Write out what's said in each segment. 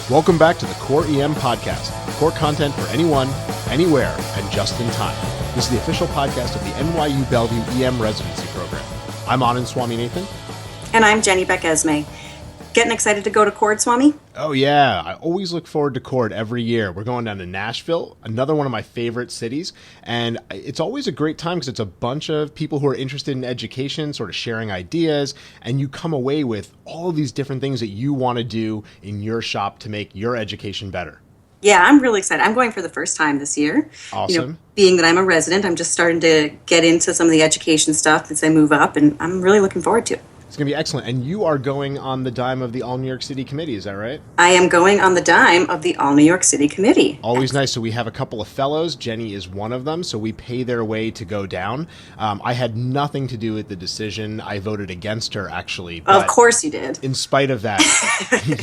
Welcome back to the Core EM Podcast, core content for anyone, anywhere, and just in time. This is the official podcast of the NYU Bellevue EM Residency Program. I'm Anand Swaminathan. And I'm Jenny Beck-Esme. Getting excited to go to Cord, Swami? Oh yeah, I always look forward to Cord every year. We're going down to Nashville, another one of my favorite cities, and it's always a great time because it's a bunch of people who are interested in education, sort of sharing ideas, and you come away with all of these different things that you want to do in your shop to make your education better. Yeah, I'm really excited. I'm going for the first time this year. Awesome. Being that I'm a resident, I'm just starting to get into some of the education stuff as I move up, and I'm really looking forward to it. It's going to be excellent. And you are going on the dime of the All New York City Committee, is that right? I am going on the dime of the All New York City Committee. Always nice. So we have a couple of fellows. Jenny is one of them, so we pay their way to go down. I had nothing to do with the decision. I voted against her, actually. Of course you did. In spite of that,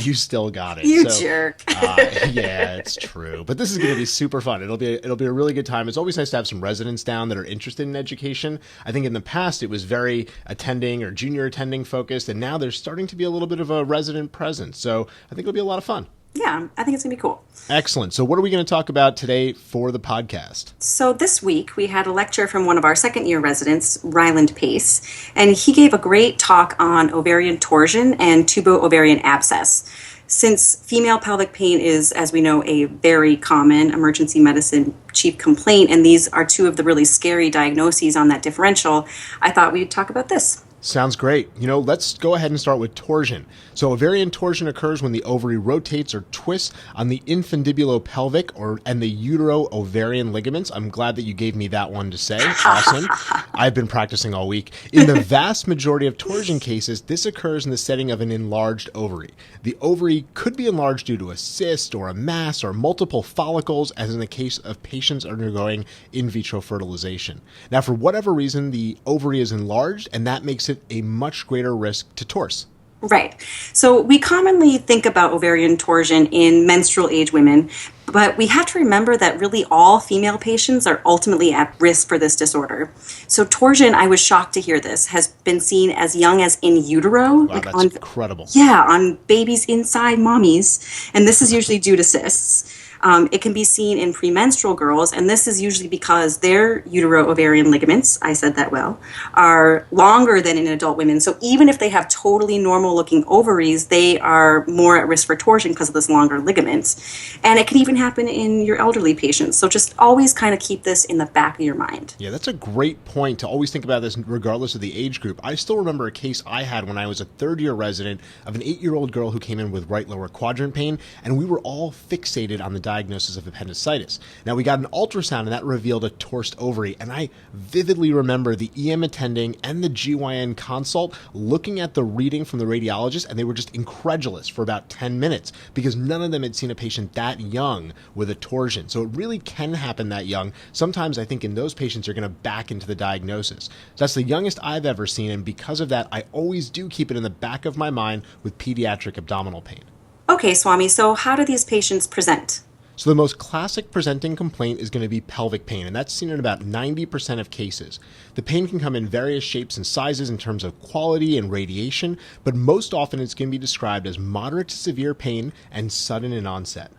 you still got it. You jerk. Yeah, it's true. But this is going to be super fun. It'll be a really good time. It's always nice to have some residents down that are interested in education. I think in the past it was very attending or junior attending focused, and now there's starting to be a little bit of a resident presence. So I think it'll be a lot of fun. Yeah, I think it's going to be cool. Excellent. So what are we going to talk about today for the podcast? So this week we had a lecture from one of our second-year residents, Ryland Pace, and he gave a great talk on ovarian torsion and tubo-ovarian abscess. Since female pelvic pain is, as we know, a very common emergency medicine chief complaint, and these are two of the really scary diagnoses on that differential, I thought we'd talk about this. Sounds great. Let's go ahead and start with torsion. So ovarian torsion occurs when the ovary rotates or twists on the infundibulopelvic and the utero-ovarian ligaments. I'm glad that you gave me that one to say. Awesome. I've been practicing all week. In the vast majority of torsion cases, this occurs in the setting of an enlarged ovary. The ovary could be enlarged due to a cyst or a mass or multiple follicles, as in the case of patients undergoing in vitro fertilization. Now, for whatever reason, the ovary is enlarged, and that makes it a much greater risk to torse. Right. So we commonly think about ovarian torsion in menstrual age women, but we have to remember that really all female patients are ultimately at risk for this disorder. So torsion, I was shocked to hear this, has been seen as young as in utero. Wow, that's incredible. Yeah, on babies inside mommies, and this is usually due to cysts. It can be seen in premenstrual girls, and this is usually because their utero-ovarian ligaments, I said that well, are longer than in adult women. So even if they have totally normal-looking ovaries, they are more at risk for torsion because of this longer ligaments. And it can even happen in your elderly patients. So just always kind of keep this in the back of your mind. Yeah, that's a great point to always think about this regardless of the age group. I still remember a case I had when I was a third-year resident of an 8-year-old girl who came in with right lower quadrant pain, and we were all fixated on the diagnosis of appendicitis. Now, we got an ultrasound and that revealed a torsed ovary, and I vividly remember the EM attending and the GYN consult looking at the reading from the radiologist, and they were just incredulous for about 10 minutes because none of them had seen a patient that young with a torsion. So it really can happen that young. Sometimes I think in those patients you're going to back into the diagnosis. That's the youngest I've ever seen, and because of that, I always do keep it in the back of my mind with pediatric abdominal pain. Okay, Swami, so how do these patients present? So the most classic presenting complaint is going to be pelvic pain, and that's seen in about 90% of cases. The pain can come in various shapes and sizes in terms of quality and radiation, but most often it's going to be described as moderate to severe pain and sudden in onset.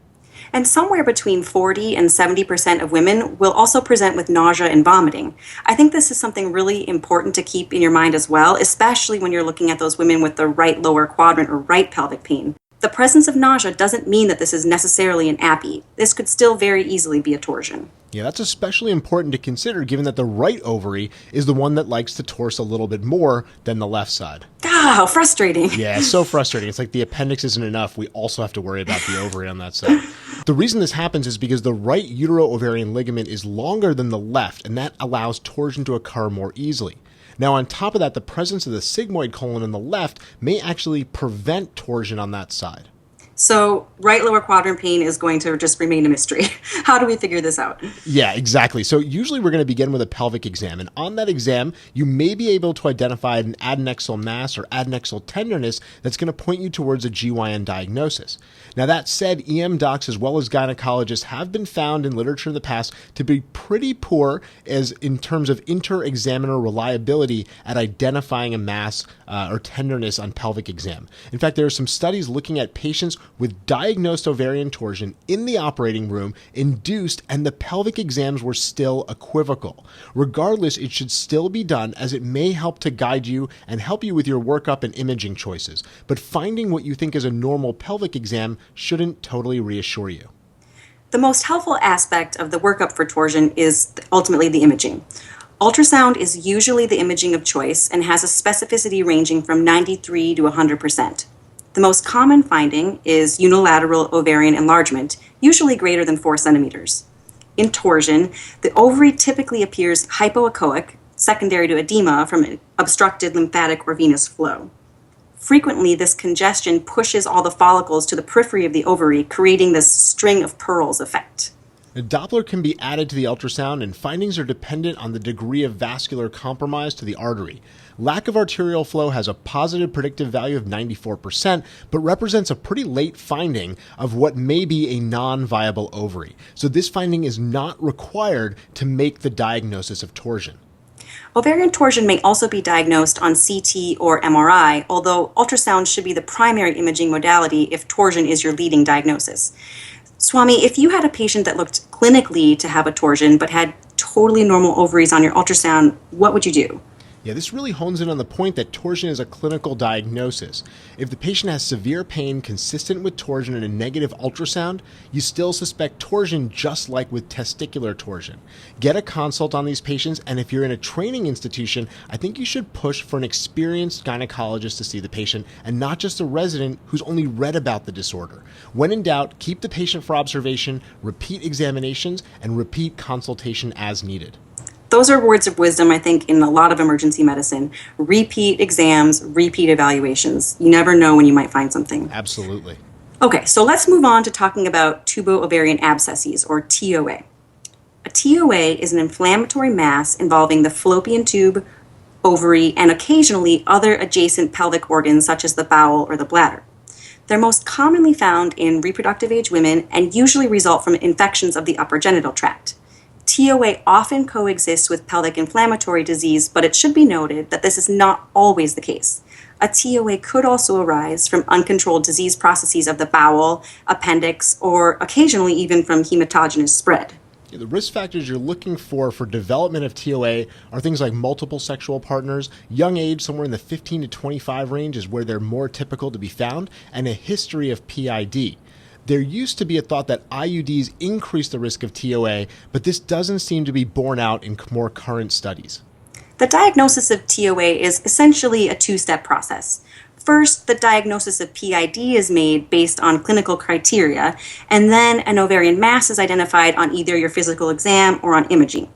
And somewhere between 40 and 70% of women will also present with nausea and vomiting. I think this is something really important to keep in your mind as well, especially when you're looking at those women with the right lower quadrant or right pelvic pain. The presence of nausea doesn't mean that this is necessarily an API. This could still very easily be a torsion. Yeah, that's especially important to consider given that the right ovary is the one that likes to torse a little bit more than the left side. Ah, how frustrating. Yeah, it's so frustrating. It's like the appendix isn't enough. We also have to worry about the ovary on that side. The reason this happens is because the right utero-ovarian ligament is longer than the left, and that allows torsion to occur more easily. Now, on top of that, the presence of the sigmoid colon on the left may actually prevent torsion on that side. So right lower quadrant pain is going to just remain a mystery. How do we figure this out? Yeah, exactly. So usually we're going to begin with a pelvic exam. And on that exam, you may be able to identify an adnexal mass or adnexal tenderness that's going to point you towards a GYN diagnosis. Now, that said, EM docs as well as gynecologists have been found in literature in the past to be pretty poor as in terms of inter-examiner reliability at identifying a mass or tenderness on pelvic exam. In fact, there are some studies looking at patients with diagnosed ovarian torsion in the operating room, induced, and the pelvic exams were still equivocal. Regardless, it should still be done as it may help to guide you and help you with your workup and imaging choices. But finding what you think is a normal pelvic exam shouldn't totally reassure you. The most helpful aspect of the workup for torsion is ultimately the imaging. Ultrasound is usually the imaging of choice and has a specificity ranging from 93 to 100%. The most common finding is unilateral ovarian enlargement, usually greater than 4 centimeters. In torsion, the ovary typically appears hypoechoic, secondary to edema from obstructed lymphatic or venous flow. Frequently, this congestion pushes all the follicles to the periphery of the ovary, creating this string of pearls effect. A Doppler can be added to the ultrasound, and findings are dependent on the degree of vascular compromise to the artery. Lack of arterial flow has a positive predictive value of 94%, but represents a pretty late finding of what may be a non-viable ovary. So this finding is not required to make the diagnosis of torsion. Ovarian torsion may also be diagnosed on CT or MRI, although ultrasound should be the primary imaging modality if torsion is your leading diagnosis. Swami, if you had a patient that looked clinically to have a torsion but had totally normal ovaries on your ultrasound, what would you do? Yeah, this really hones in on the point that torsion is a clinical diagnosis. If the patient has severe pain consistent with torsion and a negative ultrasound, you still suspect torsion just like with testicular torsion. Get a consult on these patients, and if you're in a training institution, I think you should push for an experienced gynecologist to see the patient and not just a resident who's only read about the disorder. When in doubt, keep the patient for observation, repeat examinations, and repeat consultation as needed. Those are words of wisdom, I think, in a lot of emergency medicine. Repeat exams, repeat evaluations. You never know when you might find something. Absolutely. Okay, so let's move on to talking about tubo-ovarian abscesses, or TOA. A TOA is an inflammatory mass involving the fallopian tube, ovary, and occasionally other adjacent pelvic organs such as the bowel or the bladder. They're most commonly found in reproductive age women and usually result from infections of the upper genital tract. TOA often coexists with pelvic inflammatory disease, but it should be noted that this is not always the case. A TOA could also arise from uncontrolled disease processes of the bowel, appendix, or occasionally even from hematogenous spread. The risk factors you're looking for development of TOA are things like multiple sexual partners, young age, somewhere in the 15 to 25 range is where they're more typical to be found, and a history of PID. There used to be a thought that IUDs increase the risk of TOA, but this doesn't seem to be borne out in more current studies. The diagnosis of TOA is essentially a two-step process. First, the diagnosis of PID is made based on clinical criteria, and then an ovarian mass is identified on either your physical exam or on imaging.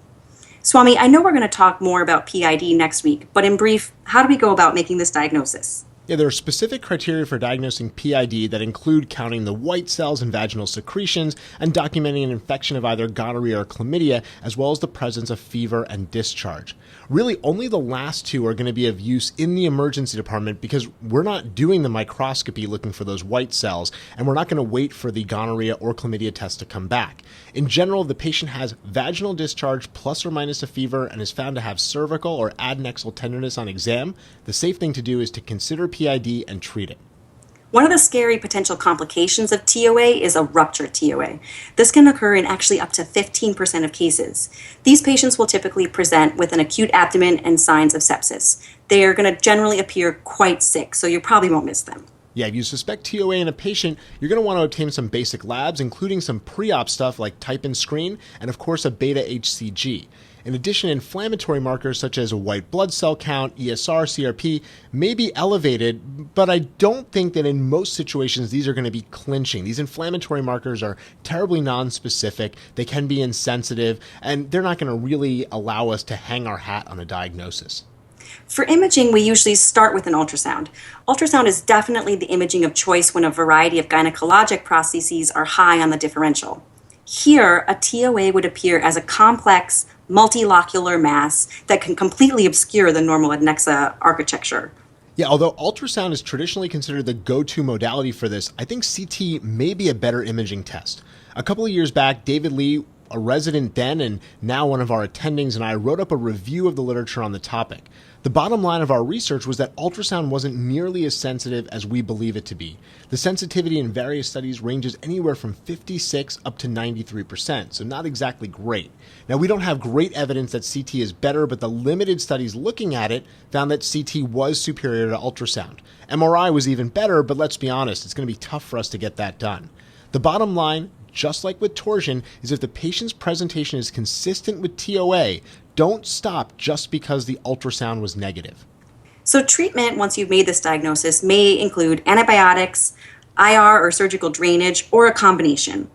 Swami, I know we're going to talk more about PID next week, but in brief, how do we go about making this diagnosis? Yeah, there are specific criteria for diagnosing PID that include counting the white cells and vaginal secretions and documenting an infection of either gonorrhea or chlamydia, as well as the presence of fever and discharge. Really, only the last two are going to be of use in the emergency department because we're not doing the microscopy looking for those white cells, and we're not going to wait for the gonorrhea or chlamydia test to come back. In general, the patient has vaginal discharge plus or minus a fever and is found to have cervical or adnexal tenderness on exam. The safe thing to do is to consider PID and treat it. One of the scary potential complications of TOA is a ruptured TOA. This can occur in actually up to 15% of cases. These patients will typically present with an acute abdomen and signs of sepsis. They are going to generally appear quite sick, so you probably won't miss them. Yeah, if you suspect TOA in a patient, you're going to want to obtain some basic labs, including some pre-op stuff like type and screen, and of course a beta HCG. In addition, inflammatory markers such as a white blood cell count, ESR, CRP may be elevated, but I don't think that in most situations these are going to be clinching. These inflammatory markers are terribly nonspecific, they can be insensitive, and they're not going to really allow us to hang our hat on a diagnosis. For imaging, we usually start with an ultrasound. Ultrasound is definitely the imaging of choice when a variety of gynecologic processes are high on the differential. Here, a TOA would appear as a complex, multilocular mass that can completely obscure the normal adnexa architecture. Yeah, although ultrasound is traditionally considered the go-to modality for this, I think CT may be a better imaging test. A couple of years back, David Lee, a resident then and now one of our attendings, and I wrote up a review of the literature on the topic. The bottom line of our research was that ultrasound wasn't nearly as sensitive as we believe it to be. The sensitivity in various studies ranges anywhere from 56 up to 93%, so not exactly great. Now, we don't have great evidence that CT is better, but the limited studies looking at it found that CT was superior to ultrasound. MRI was even better, but let's be honest, it's going to be tough for us to get that done. The bottom line, just like with torsion, is if the patient's presentation is consistent with TOA, don't stop just because the ultrasound was negative. So treatment, once you've made this diagnosis, may include antibiotics, IR or surgical drainage, or a combination.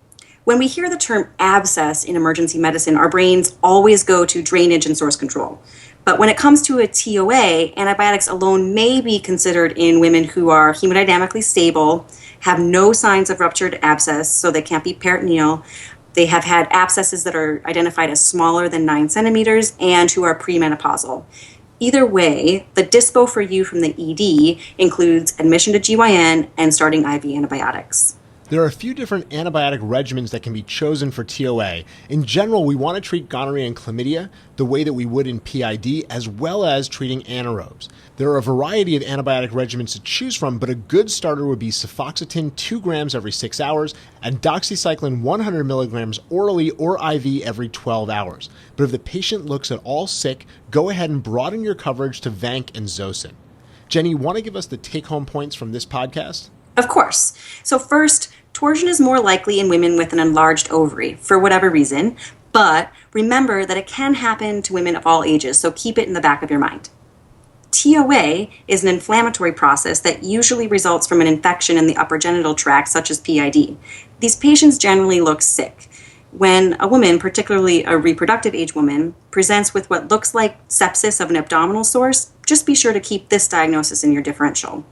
When we hear the term abscess in emergency medicine, our brains always go to drainage and source control. But when it comes to a TOA, antibiotics alone may be considered in women who are hemodynamically stable, have no signs of ruptured abscess, so they can't be peritoneal. They have had abscesses that are identified as smaller than 9 centimeters and who are premenopausal. Either way, the dispo for you from the ED includes admission to GYN and starting IV antibiotics. There are a few different antibiotic regimens that can be chosen for TOA. In general, we want to treat gonorrhea and chlamydia the way that we would in PID, as well as treating anaerobes. There are a variety of antibiotic regimens to choose from, but a good starter would be cefoxitin 2 grams every 6 hours and doxycycline 100 milligrams orally or IV every 12 hours. But if the patient looks at all sick, go ahead and broaden your coverage to Vanc and Zosyn. Jenny, want to give us the take-home points from this podcast? Of course. So first, torsion is more likely in women with an enlarged ovary, for whatever reason, but remember that it can happen to women of all ages, so keep it in the back of your mind. TOA is an inflammatory process that usually results from an infection in the upper genital tract, such as PID. These patients generally look sick. When a woman, particularly a reproductive age woman, presents with what looks like sepsis of an abdominal source, just be sure to keep this diagnosis in your differential.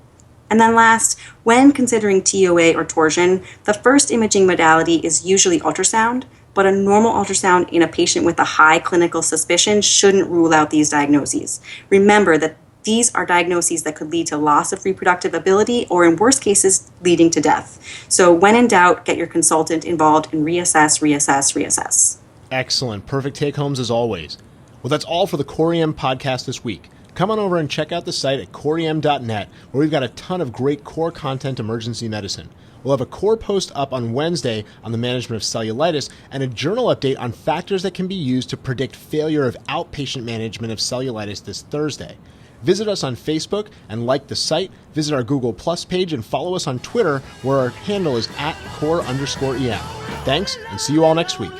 And then last, when considering TOA or torsion, the first imaging modality is usually ultrasound, but a normal ultrasound in a patient with a high clinical suspicion shouldn't rule out these diagnoses. Remember that these are diagnoses that could lead to loss of reproductive ability or, in worst cases, leading to death. So when in doubt, get your consultant involved and reassess. Excellent. Perfect take-homes as always. Well, that's all for the Core EM podcast this week. Come on over and check out the site at coreem.net, where we've got a ton of great core content emergency medicine. We'll have a core post up on Wednesday on the management of cellulitis and a journal update on factors that can be used to predict failure of outpatient management of cellulitis this Thursday. Visit us on Facebook and like the site. Visit our Google Plus page and follow us on Twitter, where our handle is @core_EM. Thanks, and see you all next week.